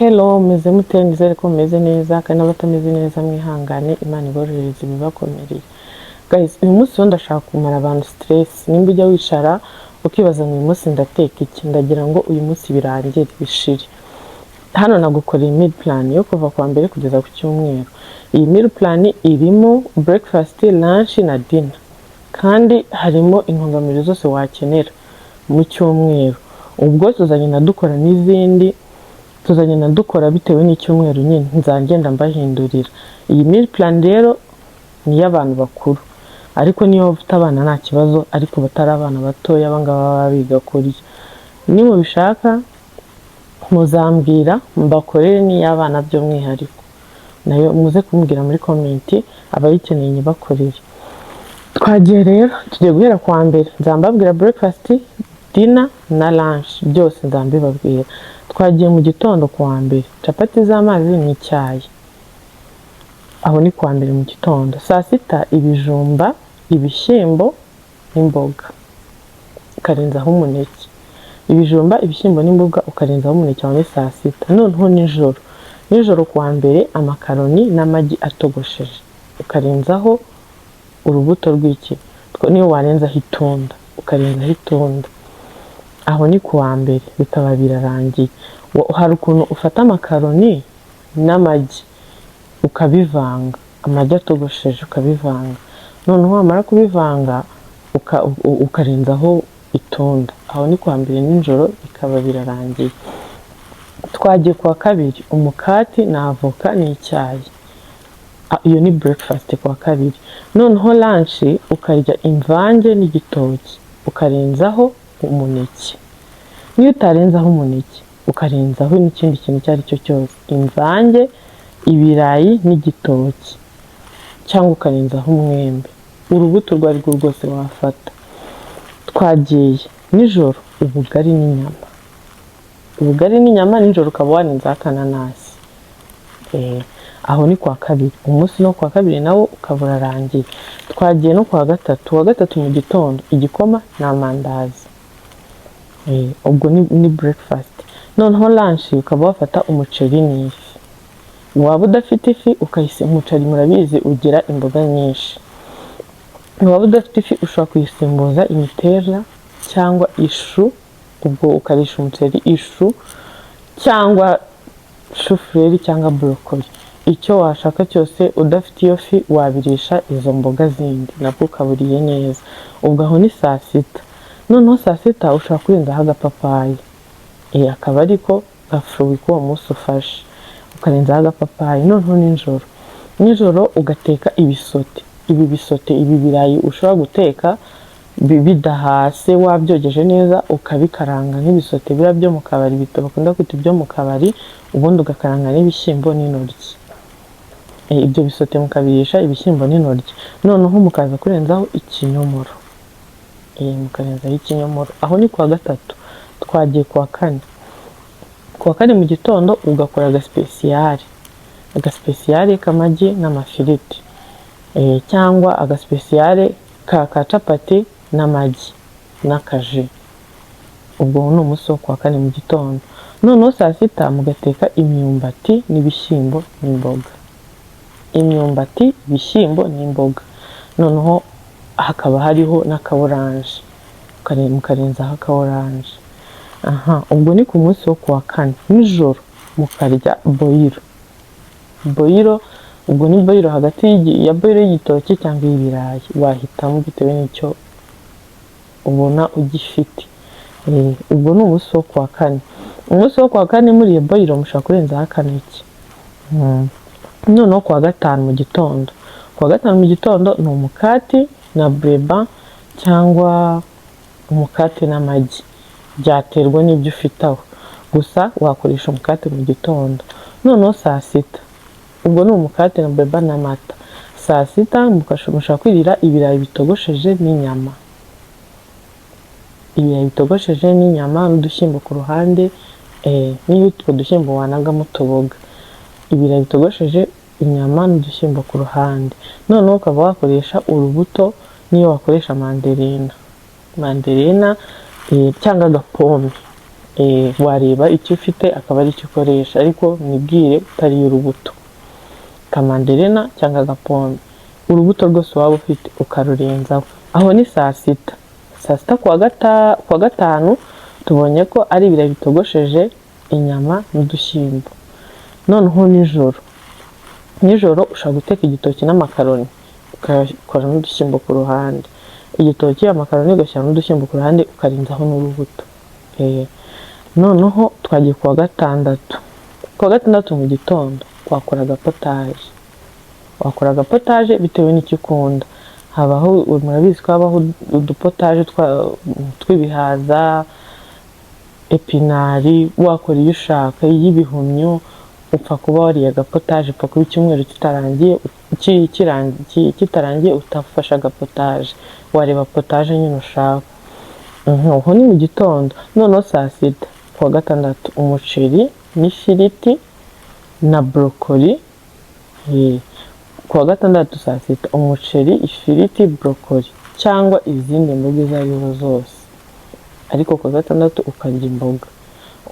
Hello, meze mute? Nizere ko meze neza kandi n'abatameze neza mwihangane, Imana iborohereze ibibakomereye. Guys, uyu munsi rero ndashaka kumara abantu stress. Nimba ujya wicara ukibaza ngo uyu munsi ndateka iki, ndagira ngo uyu munsi birangire bishire. Hano nagukoreye meal plan yo kuva kwa mbere kugeza ku cyumweru. Iyi meal plan irimo breakfast, lunch na dinner. Kandi harimo intungamubiri zose wakenera mu cyumweru. Ubwo tuzagenda dukora n'izindi tuzagenda dukora bitewe n'icyumweru nyine nzagenda mbahindurira. Iyi meal plan rero ni y'abantu bakuru, ariko niyo ufite abana nta kibazo, ariko batari abana batoya abangaba baba biga kurya. Ni mubishaka muzambwira mbakorere n'iy'abana by'umwihariko, nayo muze kumbwira muri comment abayikeneye nyibakorere. Twagiye rero tugiye guhera kwa mbere, nzambabwira breakfast, dinner na lunch byose nzambibabwira. Twagiye mu gitondo kwa mbere, capati z'amazi n'icyayi. Aho ni kwa mbere mu gitondo. Saa sita ibijumba, ibishyimbo n'imboga, ukarenzaho umuneke. Ibijumba, ibishyimbo n'imboga ukarenzaho umuneke. Aho ni saa sita. Noneho nijoro kwa mbere amakaroni n'amagi atogosheje, ukarenzaho urubuto rw'iki, niyo warenzaho itunda, ukarenzaho itunda. Aho ni kuwa mbere, bikaba birarangiye. Hari ukuntu ufata amakaroni n'amagi ukabivanga, amagi atogosheje ukabivanga, noneho wamara kubivanga ukarenzaho itunda. Aho ni kuwa mbere nijoro, bikaba birarangiye. Twagiye kuwa kabiri, umukati na avoka n'icyayi. Iyo ni breakfast kuwa kabiri. Noneho lunch ukarya imvange n'igitoki, ukarenzaho umuneke. Niyo utarenzaho umuneke ukarenzaho n'ikindi kintu icyo ari cyo cyose, imvange, ibirayi n'igitoki, cyangwa ukarenzaho umwembe, urubuto rwo arirwo rwose wafata. Twagiye nijoro ubugari n'inyama. Ubugari n'inyama nijoro ukaba warenzaho akananasi. Aho ni kwa kabiri. Umunsi no kwa kabiri nawo ukaba urarangiye. Twagiye no kwa gatatu. Wa gatatu mu gitondo igikoma n'amandazi. Ubwo ni breakfast. Noneho lunch ukaba wafata umuceri n'ifi. Waba udafite ifi umuceri murabizi ugira imboga nyinshi. Waba udafite ifi ushobora kuyisimbuza imiteja cyangwa ishu, ubwo ukarisha umuceri ishu cyangwa shufureri cyangwa broccoli. Icyo washaka cyose, udafite iyo fi wabirisha izo mboga zindi, nabwo ukaburiye neza. Ubwo aho ni saa sita. Noneho saa sita ushobora kurenzaho agapapayi, akaba ariko gafuruwi k'uwo munsi ufashe, ukarenzaho agapapayi. Noneho nijoro ugateka ibisote. Ibi birayi ushobora guteka bidahase, wabyogeje neza ukabikaranga nk'ibisote bira byo mu kabari, bito bakunda kwita ibyo mu kabari, ubundi ugakaranga n'ibishyimbo n'intoryi. Ibyo bisote mukabirisha ibishyimbo n'intoryi. Noneho mukaza kurenzaho ikinyomoro. Mukarenzaho ikinyomoro. Aho ni kuwa gatatu. Twagiye kuwa kane. Kuwa kane mu gitondo ugakora agaspesiyare k'amagi n'amafiriti, cyangwa agaspesiyare ka capati n'amagi n'akaji. Ubwo ni umunsi wo kuwa kane mu gitondo. Noneho saa sita mugateka imyumbati n'ibishyimbo n'imboga. Imyumbati, ibishyimbo n'imboga. Noneho hakaba hariho n'akaoranje, mukarenzaho akaoranje. Ubwo ni ku munsi wo kuwa kane. Nijoro mukarya boyiro. Ubwo ni boyiro hagati ya boyiro y'igitoki cyangwa y'ibirayi, wahitamo bitewe n'icyo ubona ugifite. Ubwo ni umunsi wo kuwa kane. Umunsi wo kuwa kane muri iyo boyiro mushobora kurenzaho akaneke. Noneho kuwa gatanu mu gitondo. Kuwa gatanu mu gitondo ni umukati na breba cyangwa umukati n'amagi, byaterwa n'ibyo ufite aho, gusa wakoresha umukati mu gitondo. Noneho saa sita, ubwo ni umukati na breba n'amata. Saa sita mushobora kwirira ibirayi bitogosheje n'inyama. Ibirayi bitogosheje n'inyama n'udushyimbo ku ruhande, niyo utwo dushyimbo wanagamo utuboga. Ibirayi bitogosheje, inyama n'udushyimbo ku ruhande. Noneho ukaba wakoresha urubuto, niyo wakoresha manderena cyangwa agapome. wareba icyo ufite akaba ari cyo ukoresha, ariko mwibwire utariye urubuto, kamanderena cyangwa agapome, urubuto rwose waba ufite ukarurenzaho. Aho ni saa sita. Saa sita kuwa gatanu tubonye ko ari ibirayi bitogosheje, inyama n'udushyimbo. Noneho nijoro ushobora guteka igitoki n'amakaroni ukakora n'udushyimbo ku ruhande, igitoki, amakaroni ugashyira n'udushyimbo ku ruhande ukarenzaho n'urubuto. Noneho twagiye kuwa gatandatu mu gitondo wakora agapotaje bitewe n'icyo ukunda. Murabizi ko habaho udupotaje tw'ibihaza, epinari, wakora iyo ushaka, iy'ibihumyo. Upfa kuba wariye agapotaje, upfa kuba icyumweru kitarangiye utafashe agapotaje, wareba potaje nyine ushaka. Uho ni mu gitondo. Noneho saa sita kuwa gatandatu umuceri n'ifiriti na brokoli. Kuwa gatandatu saa sita umuceri, ifiriti, brokoli cyangwa izindi mboga izo arizo zose, ariko kuwa gatandatu ukarya imboga.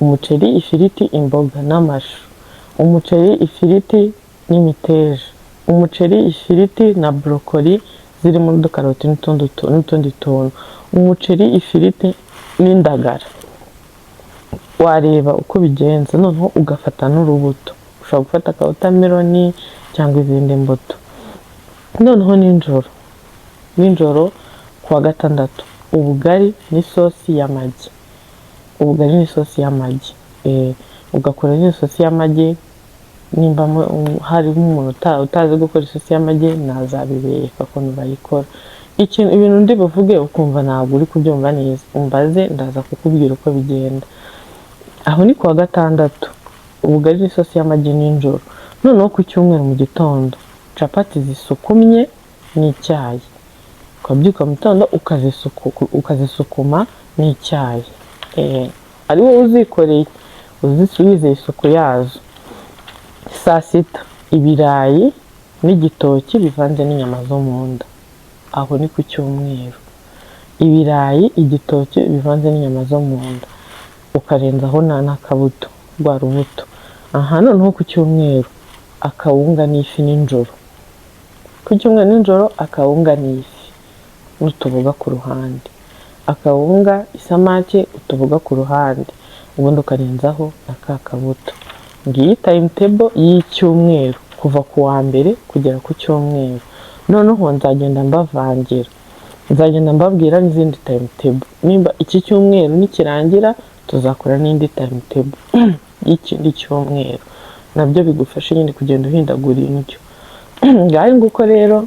Umuceri, ifiriti, imboga n'amashu, umuceri, ifiriti n'imiteja, umuceri, ifiriti na brokoli zirimo n'udukaroti n'utundi tuntu, umuceri, ifiriti n'indagara. Wareba uko ubigenza. Noneho ugafata n'urubuto, ushobora gufata ka watermelon cyangwa izindi mbuto. Noneho nijoro kuwa gatandatu ubugari n'isosi y'amagi, ugakora n'isosi y'amagi. Nimba harimo umuntu utazi gukora isosi y'amagi, nazabibereka ukuntu bayikora. Ibintu ndi buvuge ukumva ntabwo uri kubyumva neza, umbaze ndaza kukubwira uko bigenda. Aho ni kuwa gatandatu, ubugari n'isosi y'amagi nijoro. Noneho ku cyumweru mu gitondo capati zisukumye n'icyayi, ukabyuka mu gitondo ukazisukuma n'icyayi. Ari wowe uzikoreye, wizeye isuku yazo. Saa sita ibirayi n'igitoki bivanze n'inyama zo mu nda. Aho ni ku cyumweru. Ibirayi, igitoki bivanze n'inyama zo mu nda, ukarenzaho n'akabuto, rwa rubuto. Noneho ku cyumweru akawunga n'ifi nijoro. Ku cyumweru nijoro akawunga n'ifi n'utuboga ku ruhande, akawunga, isamake, utuboga ku ruhande, ubundi ukarenzaho na ka kabuto. Ngiyi timetable y'icyumweru kuva ku wa mbere kugera ku cyumweru. Noneho nzagenda mbabwira n'izindi timetable. Nimba iki cyumweru nikirangira tuzakora n'indi timetable y'ikindi cyumweru, nabyo bigufasha nyine kugenda uhindagura indyo. Ngaho nguko rero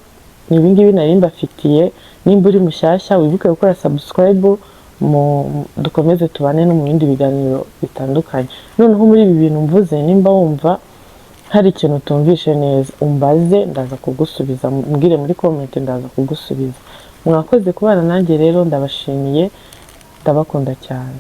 ni ibingibi nari mbafitiye. Nimba uri mushyashya wibuke gukora subscribe, dukomeze tubane no mu bindi biganiro bitandukanye. Noneho muri ibi bintu mvuze, nimba wumva hari ikintu utumvishe neza, umbaze ndaza kugusubiza, mbwire muri comment ndaza kugusubiza. Mwakoze kubana nanjye rero, ndabashimiye, ndabakunda cyane.